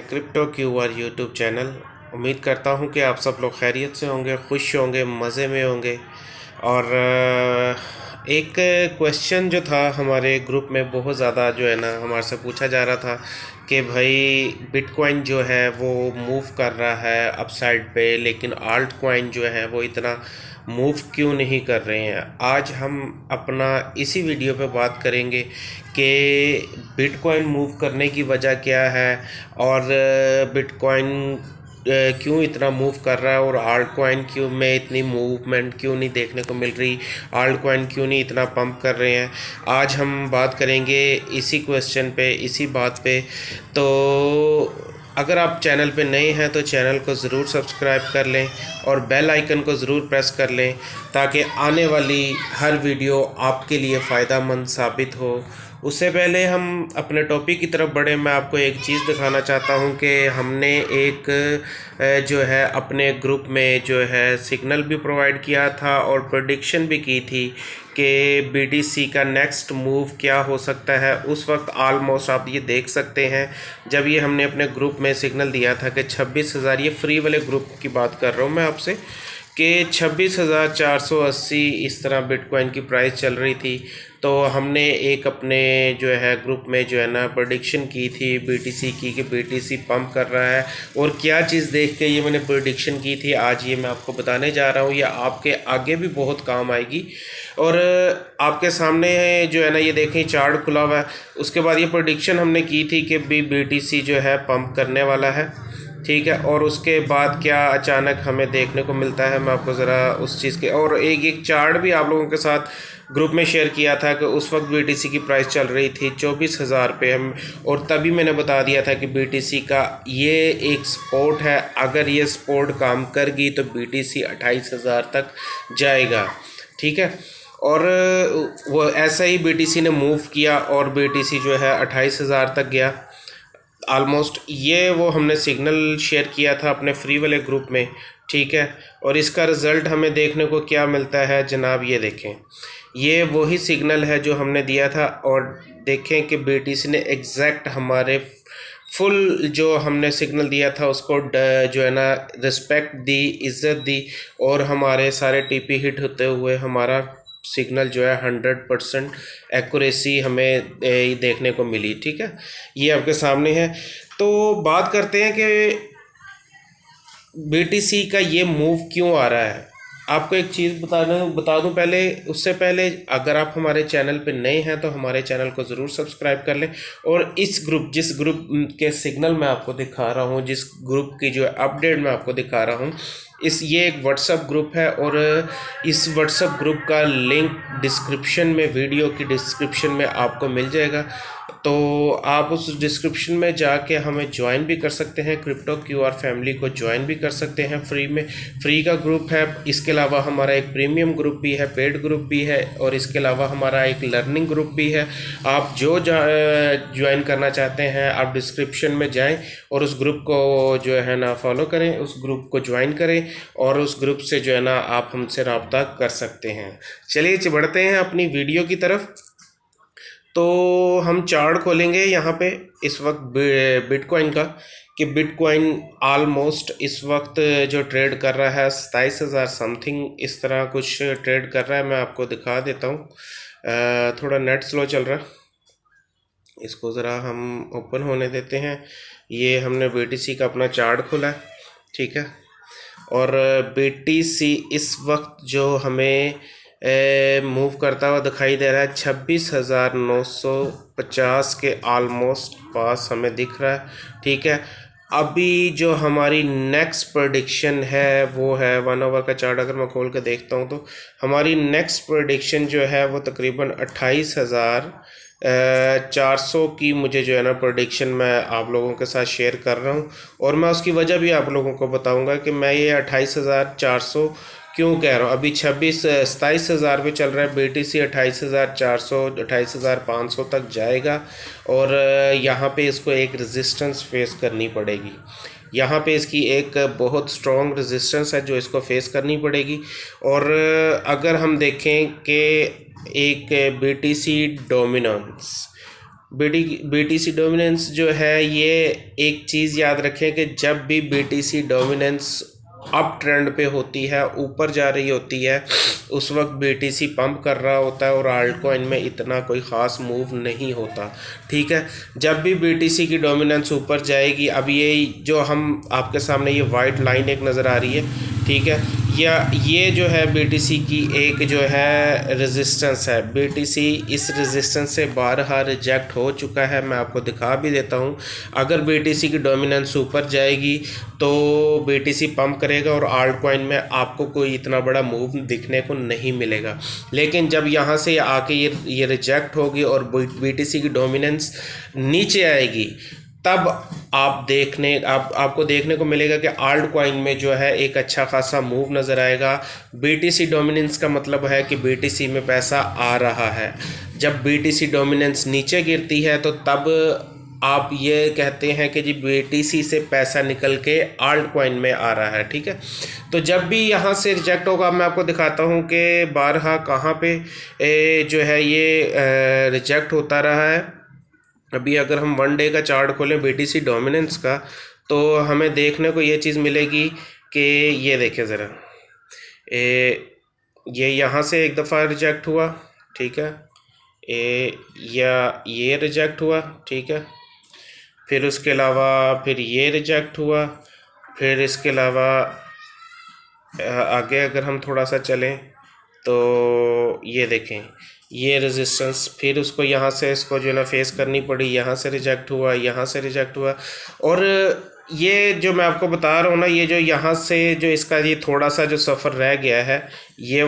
Crypto QR YouTube channel. उम्मीद करता हूँ कि आप सब लोग खैरियत से होंगे, खुश होंगे, मज़े में होंगे। और एक क्वेश्चन जो था हमारे ग्रुप में बहुत ज़्यादा जो है ना हमारे से पूछा जा रहा था कि भाई बिटकॉइन जो है वो मूव कर रहा है अपसाइड पे, लेकिन आल्ट कॉइन जो है वो इतना मूव क्यों नहीं कर रहे हैं। आज हम अपना इसी वीडियो पे बात करेंगे कि बिटकॉइन मूव करने की वजह क्या है और बिटकॉइन क्यों इतना मूव कर रहा है और आल्ट कॉइन क्यों में इतनी मूवमेंट क्यों नहीं देखने को मिल रही, आल्ट कॉइन क्यों नहीं इतना पंप कर रहे हैं। आज हम बात करेंगे इसी क्वेश्चन पे, इसी बात पे। तो अगर आप चैनल पे नए हैं तो चैनल को ज़रूर सब्सक्राइब कर लें और बेल आइकन को ज़रूर प्रेस कर लें ताकि आने वाली हर वीडियो आपके लिए फ़ायदेमंद साबित हो। उससे पहले हम अपने टॉपिक की तरफ बढ़े, मैं आपको एक चीज़ दिखाना चाहता हूं कि हमने एक जो है अपने ग्रुप में जो है सिग्नल भी प्रोवाइड किया था और प्रेडिक्शन भी की थी कि बीटीसी का नेक्स्ट मूव क्या हो सकता है। उस वक्त ऑलमोस्ट आप ये देख सकते हैं जब ये हमने अपने ग्रुप में सिग्नल दिया था कि 26,000, ये फ्री वाले ग्रुप की बात कर रहा हूँ मैं आपसे, कि 26,480 इस तरह बिटकॉइन की प्राइस चल रही थी। तो हमने एक अपने जो है ग्रुप में जो है ना प्रेडिक्शन की थी बीटीसी की कि बीटीसी पंप कर रहा है। और क्या चीज़ देख के ये मैंने प्रेडिक्शन की थी, आज ये मैं आपको बताने जा रहा हूँ। ये आपके आगे भी बहुत काम आएगी। और आपके सामने जो है ना ये देखें चार्ट खुला हुआ है। उसके बाद ये प्रेडिक्शन हमने की थी कि बीटीसी जो है पंप करने वाला है, ठीक है। और उसके बाद क्या अचानक हमें देखने को मिलता है, मैं आपको ज़रा उस चीज़ के और एक चार्ट भी आप लोगों के साथ ग्रुप में शेयर किया था कि उस वक्त बीटीसी की प्राइस चल रही थी 24,000 पे हम, और तभी मैंने बता दिया था कि बीटीसी का ये एक सपोर्ट है, अगर ये सपोर्ट काम कर गई तो बीटीसी 28,000 तक जाएगा, ठीक है। और वो ऐसा ही बीटीसी ने मूव किया और बीटीसी जो है 28,000 तक गया ऑलमोस्ट। ये वो हमने सिग्नल शेयर किया था अपने फ्री वाले ग्रुप में, ठीक है। और इसका रिज़ल्ट हमें देखने को क्या मिलता है जनाब, ये देखें, ये वही सिग्नल है जो हमने दिया था। और देखें कि बीटीसी ने एग्जैक्ट हमारे फुल जो हमने सिग्नल दिया था उसको जो है ना रिस्पेक्ट दी, इज़्ज़त दी, और हमारे सारे टीपी हिट होते हुए हमारा सिग्नल जो है 100% एक्यूरेसी हमें देखने को मिली, ठीक है। ये आपके सामने है। तो बात करते हैं कि बीटीसी का ये मूव क्यों आ रहा है। आपको एक चीज़ बता दूं पहले, उससे पहले अगर आप हमारे चैनल पे नए हैं तो हमारे चैनल को ज़रूर सब्सक्राइब कर लें। और इस ग्रुप, जिस ग्रुप के सिग्नल मैं आपको दिखा रहा हूं, जिस ग्रुप की जो अपडेट मैं आपको दिखा रहा हूं, ये एक व्हाट्सएप ग्रुप है। और इस व्हाट्सएप ग्रुप का लिंक डिस्क्रिप्शन में, वीडियो की डिस्क्रिप्शन में आपको मिल जाएगा। तो आप उस डिस्क्रिप्शन में जाके हमें ज्वाइन भी कर सकते हैं, क्रिप्टो क्यूआर फैमिली को ज्वाइन भी कर सकते हैं फ्री में। फ्री का ग्रुप है। इसके अलावा हमारा एक प्रीमियम ग्रुप भी है, पेड ग्रुप भी है, और इसके अलावा हमारा एक लर्निंग ग्रुप भी है। आप जो ज्वाइन करना चाहते हैं आप डिस्क्रिप्शन में जाएं और उस ग्रुप को जो है ना फॉलो करें, उस ग्रुप को ज्वाइन करें और उस ग्रुप से जो है ना आप हमसे रब्ता कर सकते हैं। चलिए बढ़ते हैं अपनी वीडियो की तरफ। तो हम चार्ट खोलेंगे यहाँ पे इस वक्त बिटकॉइन का, कि बिटकॉइन ऑलमोस्ट इस वक्त जो ट्रेड कर रहा है 27,000 समथिंग इस तरह कुछ ट्रेड कर रहा है। मैं आपको दिखा देता हूँ। थोड़ा नेट स्लो चल रहा है, इसको ज़रा हम ओपन होने देते हैं। ये हमने बीटीसी का अपना चार्ट खोला है, ठीक है। और बीटीसी इस वक्त जो हमें मूव करता हुआ दिखाई दे रहा है 26,950 के ऑलमोस्ट पास हमें दिख रहा है, ठीक है। अभी जो हमारी नेक्स्ट प्रेडिक्शन है वो है 1 आवर का चार्ट अगर मैं खोल के देखता हूँ तो हमारी नेक्स्ट प्रेडिक्शन जो है वो तकरीबन 28,400 की मुझे जो है ना प्रेडिक्शन मैं आप लोगों के साथ शेयर कर रहा हूँ। और मैं उसकी वजह भी आप लोगों को बताऊँगा कि मैं ये 28,400 क्यों कह रहा हूँ। अभी 27,000 पे चल रहा है बीटीसी, 28,400 28,500 तक जाएगा। और यहाँ पे इसको एक रेजिस्टेंस फेस करनी पड़ेगी। यहाँ पे इसकी एक बहुत स्ट्रॉन्ग रेजिस्टेंस है जो इसको फेस करनी पड़ेगी। और अगर हम देखें कि एक बीटीसी डोमिनेंस BTC डोमिनेंस जो है, ये एक चीज़ याद रखें कि जब भी BTC डोमिनेंस अप ट्रेंड पे होती है, ऊपर जा रही होती है, उस वक्त BTC पंप कर रहा होता है और आल्ट कॉइन में इतना कोई ख़ास मूव नहीं होता। ठीक है, जब भी BTC की डोमिनेंस ऊपर जाएगी, अब ये जो हम आपके सामने ये वाइट लाइन एक नज़र आ रही है, ठीक है, या ये जो है BTC की एक जो है रेजिस्टेंस है। BTC इस रेजिस्टेंस से बारहा रिजेक्ट हो चुका है, मैं आपको दिखा भी देता हूँ। अगर BTC की डोमिनेंस ऊपर जाएगी तो BTC पंप करेगा और आल्ट कॉइन में आपको कोई इतना बड़ा मूव दिखने को नहीं मिलेगा। लेकिन जब यहाँ से आके ये रिजेक्ट होगी और BTC की डोमिनेंस नीचे आएगी, तब आपको देखने को मिलेगा कि आल्ट कॉइन में जो है एक अच्छा खासा मूव नज़र आएगा। BTC डोमिनेंस का मतलब है कि BTC में पैसा आ रहा है। जब BTC डोमिनेंस नीचे गिरती है तो तब आप ये कहते हैं कि जी BTC से पैसा निकल के आल्ट कॉइन में आ रहा है। ठीक है, तो जब भी यहाँ से रिजेक्ट होगा, मैं आपको दिखाता हूँ कि बारहा कहाँ पे जो है ये रिजेक्ट होता रहा है। अभी अगर हम 1 डे का चार्ट खोलें BTC डोमिनेंस का, तो हमें देखने को ये चीज़ मिलेगी कि ये देखें ज़रा, ये यहाँ से एक दफ़ा रिजेक्ट हुआ, ठीक है, या ये रिजेक्ट हुआ, ठीक है, फिर उसके अलावा फिर ये रिजेक्ट हुआ, फिर इसके अलावा आगे अगर हम थोड़ा सा चलें तो ये देखें, ये रेजिस्टेंस, फिर उसको यहाँ से इसको जो है ना फेस करनी पड़ी, यहाँ से रिजेक्ट हुआ, यहाँ से रिजेक्ट हुआ। और ये जो मैं आपको बता रहा हूँ ना, ये जो यहाँ से जो इसका ये थोड़ा सा जो सफ़र रह गया है, ये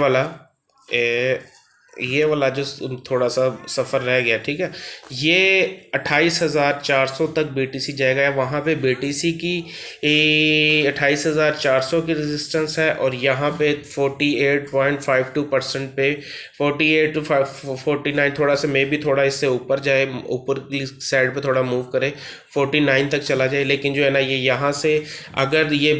वाला जो थोड़ा सा सफ़र रह गया, ठीक है, ये 28,400 तक BTC जाएगा। वहाँ पे BTC की 28,400 की रेजिस्टेंस है और यहाँ पे 48.52% पे 48 to 49, थोड़ा सा मे भी थोड़ा इससे ऊपर जाए, ऊपर की साइड पे थोड़ा मूव करे, 49 तक चला जाए। लेकिन जो है ना, ये यहाँ से अगर ये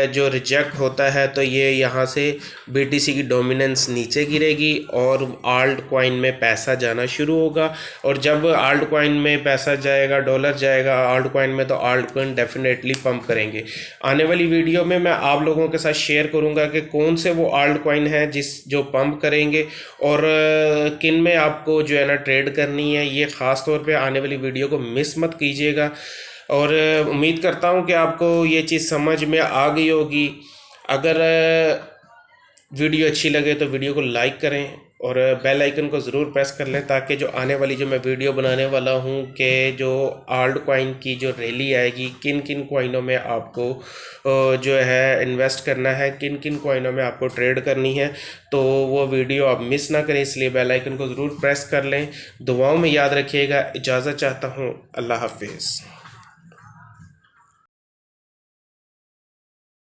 जो रिजेक्ट होता है तो ये यहाँ से BTC की डोमिनेंस नीचे गिरेगी और आल्ट कॉइन में पैसा जाना शुरू होगा। और जब आल्ट कॉइन में पैसा जाएगा, डॉलर जाएगा आल्ट कॉइन में, तो आल्ट कॉइन डेफिनेटली पंप करेंगे। आने वाली वीडियो में मैं आप लोगों के साथ शेयर करूंगा कि कौन से वो आल्ट कॉइन है जो पंप करेंगे और किन में आपको जो है ना ट्रेड करनी है। ये ख़ास तौर पे आने वाली वीडियो को मिस मत कीजिएगा और उम्मीद करता हूँ कि आपको ये चीज़ समझ में आ गई होगी। अगर वीडियो अच्छी लगे तो वीडियो को लाइक करें और बेल आइकन को ज़रूर प्रेस कर लें, ताकि जो आने वाली जो मैं वीडियो बनाने वाला हूँ कि जो आल्ट कॉइन की जो रैली आएगी, किन किन कॉइनों में आपको जो है इन्वेस्ट करना है, किन किन कॉइनों में आपको ट्रेड करनी है, तो वो वीडियो आप मिस ना करें। इसलिए बेल आइकन को ज़रूर प्रेस कर लें। दुआओं में याद रखिएगा। इजाज़त चाहता हूँ। अल्लाह हाफिज़।